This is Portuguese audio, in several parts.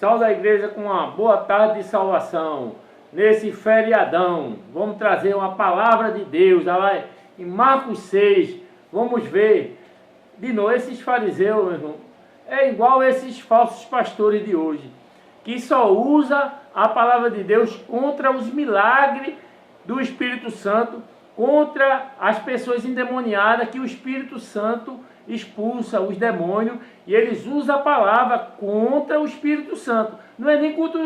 Sal da Igreja com uma boa tarde de salvação. Nesse feriadão, vamos trazer uma palavra de Deus. Lá em Marcos 6, vamos ver. De novo, esses fariseus, meu irmão, é igual esses falsos pastores de hoje, que só usa a palavra de Deus contra os milagres do Espírito Santo, contra as pessoas endemoniadas que o Espírito Santo expulsa os demônios, e eles usam a palavra contra o Espírito Santo. Não é nem contra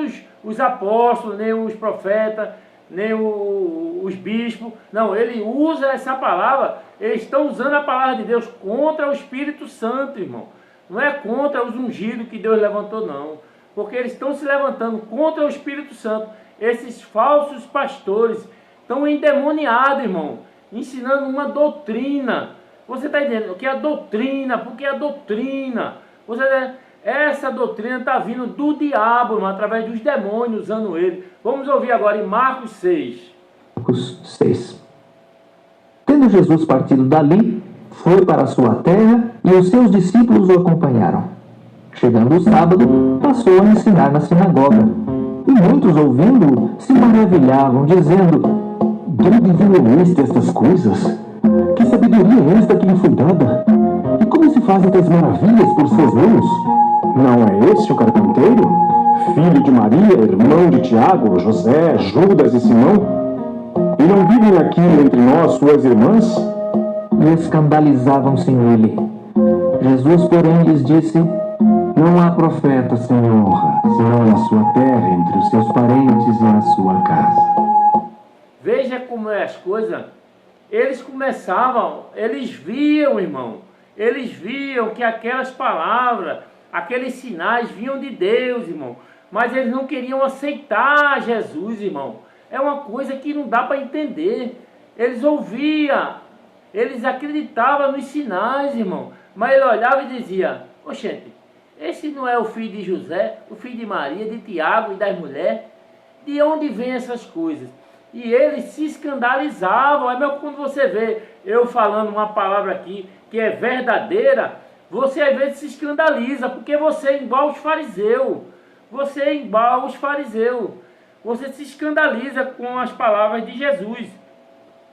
os apóstolos, nem os profetas, nem os bispos. Não, ele usa essa palavra, eles estão usando a palavra de Deus contra o Espírito Santo, irmão. Não é contra os ungidos que Deus levantou, não. Porque eles estão se levantando contra o Espírito Santo. Esses falsos pastores estão endemoniados, irmão, ensinando uma doutrina. Você está entendendo? O que é a doutrina? Porque a doutrina, essa doutrina está vindo do diabo, irmão, através dos demônios, usando ele. Vamos ouvir agora em Marcos 6. Marcos 6. Tendo Jesus partido dali, foi para a sua terra e os seus discípulos o acompanharam. Chegando o sábado, passou a ensinar na sinagoga. E muitos, ouvindo-o, se maravilhavam, dizendo: de onde viram estas coisas? Que sabedoria é esta que lhe foi dada? E como se fazem tais maravilhas por suas mãos? Não é este o carpinteiro? Filho de Maria, irmão de Tiago, José, Judas e Simão? E não vivem aqui entre nós suas irmãs? E escandalizavam-se nele. Jesus, porém, lhes disse: não há profeta sem honra, senão na sua terra, entre os seus parentes e na sua casa. Veja como é as coisas. Eles começavam, eles viam, irmão, eles viam que aquelas palavras, aqueles sinais vinham de Deus, irmão, mas eles não queriam aceitar Jesus, irmão. É uma coisa que não dá para entender. Eles ouviam, eles acreditavam nos sinais, irmão, mas ele olhava e dizia: oxente, esse não é o filho de José, o filho de Maria, de Tiago e das mulheres? De onde vêm essas coisas? E eles se escandalizavam. É mesmo quando você vê eu falando uma palavra aqui que é verdadeira, você às vezes se escandaliza, porque você é igual os fariseus. Você é igual os fariseus. Você se escandaliza com as palavras de Jesus.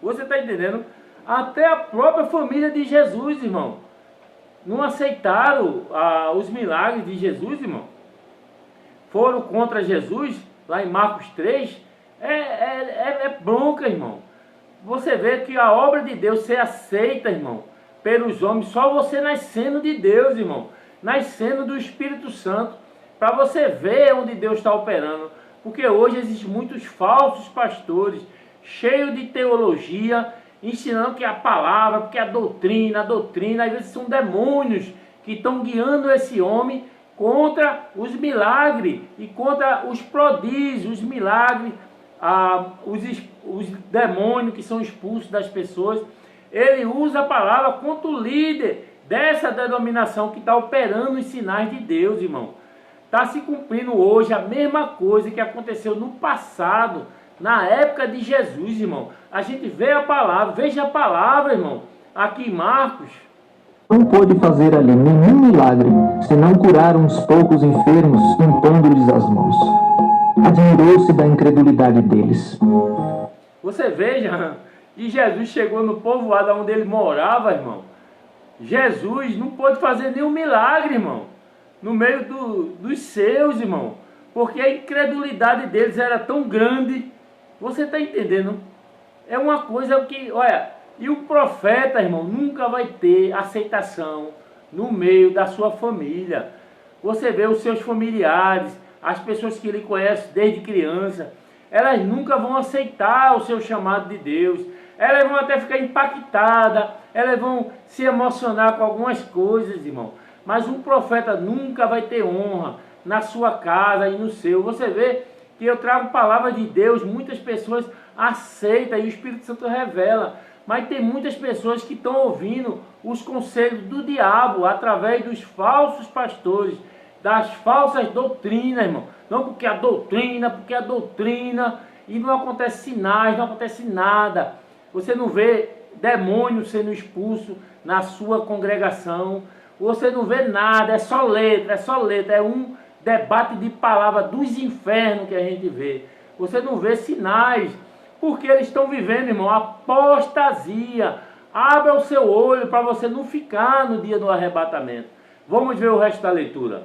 Você está entendendo? Até a própria família de Jesus, irmão, não aceitaram os milagres de Jesus, irmão. Foram contra Jesus, lá em Marcos 3. É bronca, irmão. Você vê que a obra de Deus ser aceita, irmão, pelos homens, só você nascendo de Deus, irmão, nascendo do Espírito Santo, para você ver onde Deus está operando. Porque hoje existem muitos falsos pastores, cheios de teologia, ensinando que a palavra, porque a doutrina, às vezes são demônios que estão guiando esse homem contra os milagres e contra os prodígios, os milagres, os demônios que são expulsos das pessoas. Ele usa a palavra contra o líder dessa denominação que está operando os sinais de Deus, irmão. Está se cumprindo hoje a mesma coisa que aconteceu no passado, na época de Jesus, irmão. A gente vê a palavra, veja a palavra, irmão, aqui em Marcos. Não pôde fazer ali nenhum milagre, senão curar uns poucos enfermos, impondo-lhes as mãos. Admirou-se da incredulidade deles. Você veja, e Jesus chegou no povoado onde ele morava, irmão. Jesus não pôde fazer nenhum milagre, irmão, no meio dos seus, irmão, porque a incredulidade deles era tão grande. Você está entendendo? É uma coisa que, olha, e o profeta, irmão, nunca vai ter aceitação no meio da sua família. Você vê os seus familiares, as pessoas que ele conhece desde criança, elas nunca vão aceitar o seu chamado de Deus. Elas vão até ficar impactadas, elas vão se emocionar com algumas coisas, irmão. Mas um profeta nunca vai ter honra na sua casa e no seu. Você vê que eu trago palavra de Deus, muitas pessoas aceitam e o Espírito Santo revela. Mas tem muitas pessoas que estão ouvindo os conselhos do diabo através dos falsos pastores, das falsas doutrinas, irmão. Não porque a doutrina, e não acontece sinais, não acontece nada. Você não vê demônio sendo expulso na sua congregação. Você não vê nada, é só letra, é um debate de palavra dos infernos que a gente vê. Você não vê sinais, porque eles estão vivendo, irmão, apostasia. Abra o seu olho para você não ficar no dia do arrebatamento. Vamos ver o resto da leitura.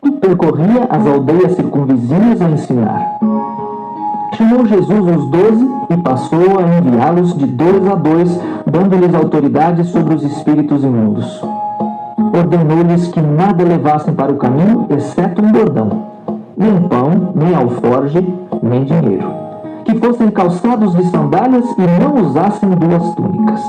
E percorria as aldeias circunvizinhas a ensinar. Chamou Jesus os 12 e passou a enviá-los de 2 a 2, dando-lhes autoridade sobre os espíritos imundos. Ordenou-lhes que nada levassem para o caminho, exceto um bordão, nem pão, nem alforge, nem dinheiro. Que fossem calçados de sandálias e não usassem 2 túnicas.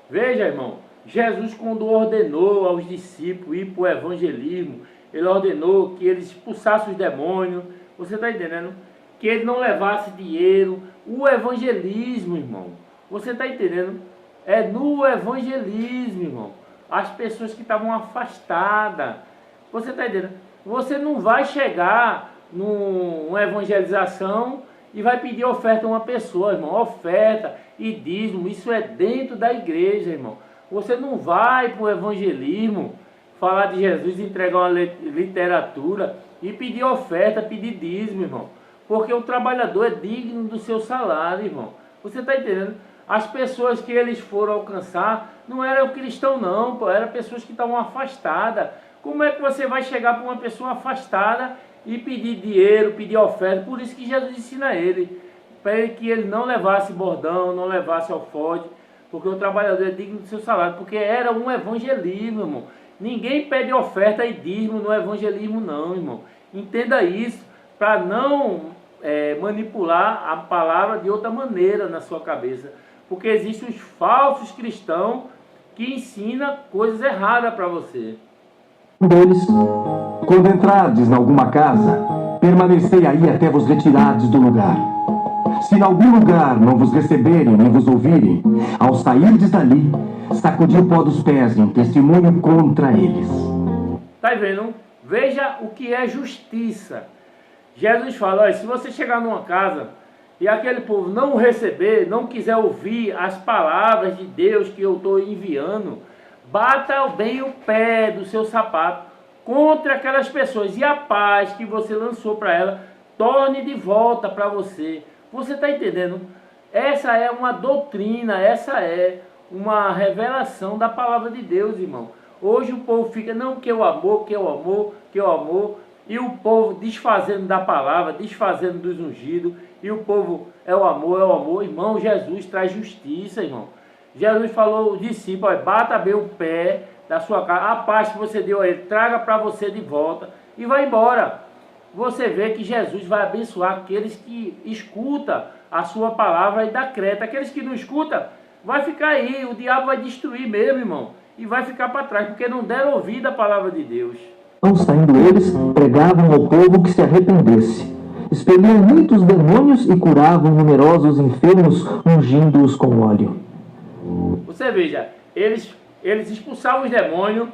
Veja, irmão, Jesus, quando ordenou aos discípulos ir para o evangelismo, ele ordenou que eles expulsassem os demônios. Você está entendendo? Que ele não levasse dinheiro. O evangelismo, irmão, você está entendendo? É no evangelismo, irmão. As pessoas que estavam afastadas. Você está entendendo? Você não vai chegar numa evangelização e vai pedir oferta a uma pessoa, irmão. Oferta e dízimo, isso é dentro da igreja, irmão. Você não vai para o evangelismo falar de Jesus, entregar uma literatura e pedir oferta, pedir dízimo, irmão. Porque o trabalhador é digno do seu salário, irmão. Você está entendendo? As pessoas que eles foram alcançar não eram cristãos não, pô, eram pessoas que estavam afastadas. Como é que você vai chegar para uma pessoa afastada e pedir dinheiro, pedir oferta? Por isso que Jesus ensina a ele, para ele que ele não levasse bordão, não levasse alforje, porque o trabalhador é digno do seu salário, porque era um evangelismo, irmão. Ninguém pede oferta e dízimo no evangelismo não, irmão. Entenda isso, para não manipular a palavra de outra maneira na sua cabeça, porque existem os falsos cristãos que ensinam coisas erradas para você. Deles, quando entrardes em alguma casa, permanecei aí até vos retirardes do lugar. Se em algum lugar não vos receberem nem vos ouvirem, ao sairdes dali, sacudi o pó dos pés em testemunho contra eles. Tá vendo? Veja o que é justiça. Jesus fala, olha, se você chegar numa casa e aquele povo não o receber, não quiser ouvir as palavras de Deus que eu estou enviando, bata bem o pé do seu sapato contra aquelas pessoas e a paz que você lançou para ela, torne de volta para você. Você está entendendo? Essa é uma doutrina, essa é uma revelação da palavra de Deus, irmão. Hoje o povo fica, não, que o amor, que o amor, que o amor, e o povo desfazendo da palavra, desfazendo dos ungidos, e o povo é o amor, irmão. Jesus traz justiça, irmão. Jesus falou ao discípulo, bata bem o pé da sua casa, a paz que você deu a ele, traga para você de volta e vai embora. Você vê que Jesus vai abençoar aqueles que escutam a sua palavra e dá crédito. Aqueles que não escutam, vai ficar aí, o diabo vai destruir mesmo, irmão, e vai ficar para trás, porque não deram ouvido à palavra de Deus. Então, saindo eles, pregavam ao povo que se arrependesse. Expeliam muitos demônios e curavam numerosos enfermos, ungindo-os com óleo. Você veja, eles expulsavam os demônios,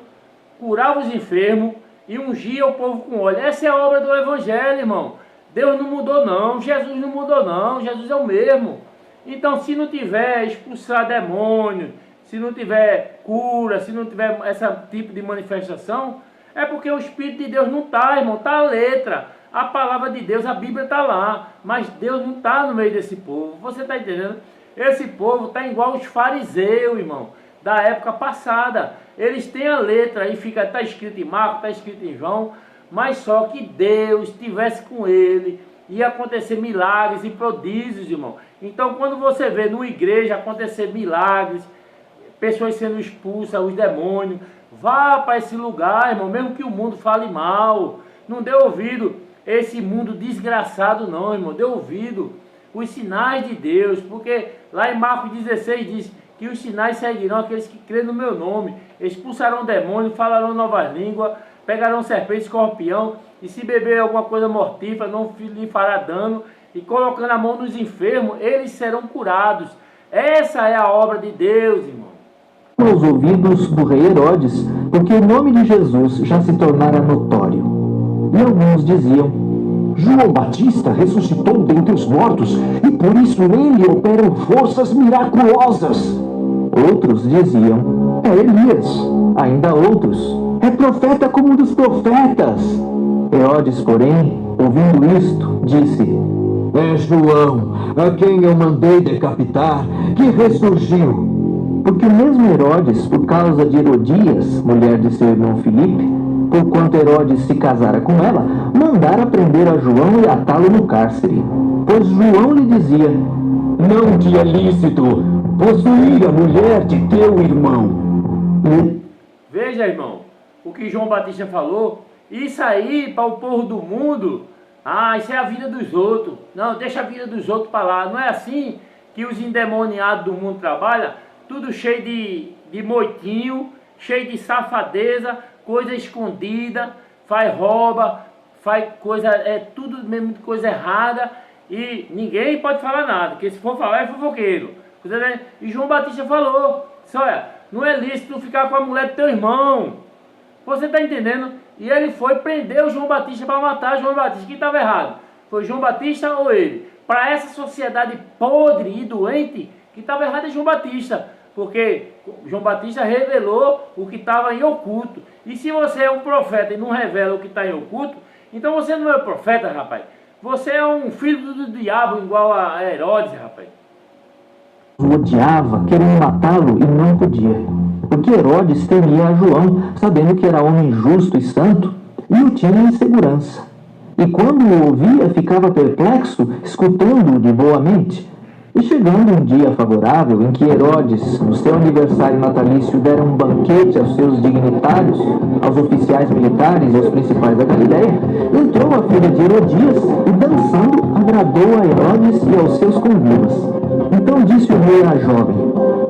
curavam os enfermos e ungiam o povo com óleo. Essa é a obra do Evangelho, irmão. Deus não mudou não, Jesus não mudou não, Jesus é o mesmo. Então, se não tiver expulsar demônio, se não tiver cura, se não tiver esse tipo de manifestação, é porque o Espírito de Deus não está, irmão. Está a letra, a palavra de Deus, a Bíblia está lá, mas Deus não está no meio desse povo. Você está entendendo? Esse povo está igual os fariseus, irmão, da época passada. Eles têm a letra aí, está escrito em Marcos, está escrito em João, mas só que Deus estivesse com ele, ia acontecer milagres e prodígios, irmão. Então, quando você vê numa igreja acontecer milagres, pessoas sendo expulsas, os demônios, vá para esse lugar, irmão, mesmo que o mundo fale mal. Não dê ouvido esse mundo desgraçado não, irmão. Dê ouvido os sinais de Deus, porque lá em Marcos 16 diz que os sinais seguirão aqueles que crêem no meu nome. Expulsarão demônios, falarão novas línguas, pegarão serpente, escorpião, e se beber alguma coisa mortífera, não lhe fará dano, e colocando a mão nos enfermos, eles serão curados. Essa é a obra de Deus, irmão. Aos ouvidos do rei Herodes, porque o nome de Jesus já se tornara notório. E alguns diziam, João Batista ressuscitou dentre os mortos, e por isso nele operam forças miraculosas. Outros diziam, É Elias. ainda outros, É profeta como um dos profetas. Herodes, porém, ouvindo isto, disse: É João, a quem eu mandei decapitar, que ressurgiu. Porque o mesmo Herodes, por causa de Herodias, mulher de seu irmão Filipe, porquanto Herodes se casara com ela, mandara prender a João e atá-lo no cárcere. Pois João lhe dizia: Não te é lícito possuir a mulher de teu irmão. Veja, irmão, o que João Batista falou, isso aí para o povo do mundo, isso é a vida dos outros. Não, deixa a vida dos outros para lá. Não é assim que os endemoniados do mundo trabalham, tudo cheio de moitinho, cheio de safadeza, coisa escondida, faz rouba, faz coisa, tudo mesmo coisa errada, e ninguém pode falar nada, porque se for falar é fofoqueiro. E João Batista falou: olha, não é lícito ficar com a mulher do teu irmão. Você está entendendo? E ele foi prender o João Batista para matar João Batista. Quem estava errado? Foi João Batista ou ele? Para essa sociedade podre e doente, que estava errado é João Batista. Porque João Batista revelou o que estava em oculto. E se você é um profeta e não revela o que está em oculto, então você não é profeta, rapaz. Você é um filho do diabo igual a Herodes, rapaz. O odiava, querendo matá-lo, e não podia. Porque Herodes temia a João, sabendo que era homem justo e santo, e o tinha em segurança. E quando o ouvia, ficava perplexo, escutando-o de boa mente. E chegando um dia favorável, em que Herodes, no seu aniversário natalício, dera um banquete aos seus dignitários, aos oficiais militares e aos principais da Galileia, entrou a filha de Herodias e, dançando, agradou a Herodes e aos seus convivas. Então disse o rei à jovem: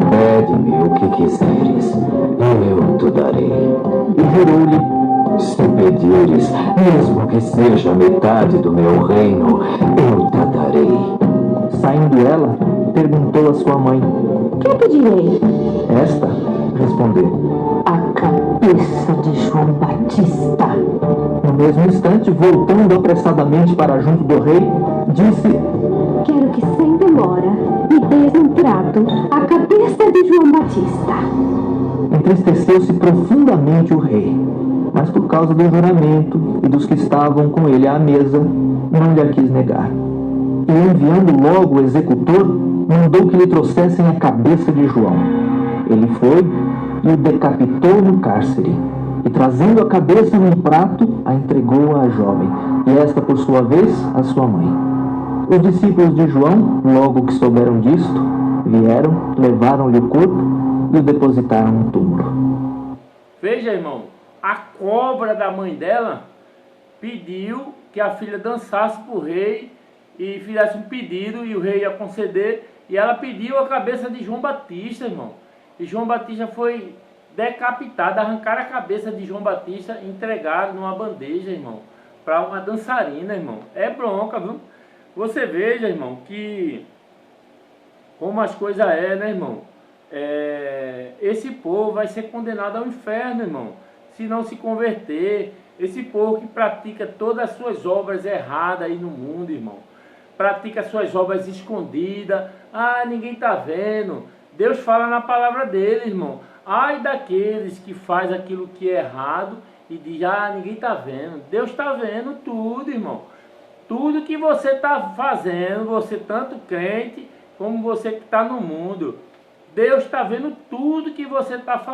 Pede-me o que quiseres, e eu te darei. E jurou-lhe: Se pedires, mesmo que seja metade do meu reino, eu te darei. Saindo ela, perguntou a sua mãe: Que pedirei? Esta respondeu: A cabeça de João Batista. No mesmo instante, voltando apressadamente para junto do rei, disse: Quero que sem demora me des um trato a cabeça de João Batista. Entristeceu-se profundamente o rei, mas por causa do juramento e dos que estavam com ele à mesa, não lhe a quis negar. E enviando logo o executor, mandou que lhe trouxessem a cabeça de João. Ele foi e o decapitou no cárcere, e trazendo a cabeça num prato, a entregou à jovem, e esta, por sua vez, à sua mãe. Os discípulos de João, logo que souberam disto, vieram, levaram-lhe o corpo e o depositaram no túmulo. Veja, irmão, a cobra da mãe dela pediu que a filha dançasse para o rei e fizesse um pedido, e o rei ia conceder, e ela pediu a cabeça de João Batista, irmão. E João Batista foi decapitado, arrancaram a cabeça de João Batista e entregaram numa bandeja, irmão, para uma dançarina, irmão. É bronca, viu? Você veja, irmão, que como as coisas né, irmão? Esse povo vai ser condenado ao inferno, irmão, se não se converter. Esse povo que pratica todas as suas obras erradas aí no mundo, irmão, pratica suas obras escondidas, ninguém está vendo. Deus fala na palavra dele, irmão. Ai daqueles que faz aquilo que é errado e diz: ninguém está vendo. Deus está vendo tudo, irmão. Tudo que você está fazendo, você tanto crente como você que está no mundo, Deus está vendo tudo que você está fazendo.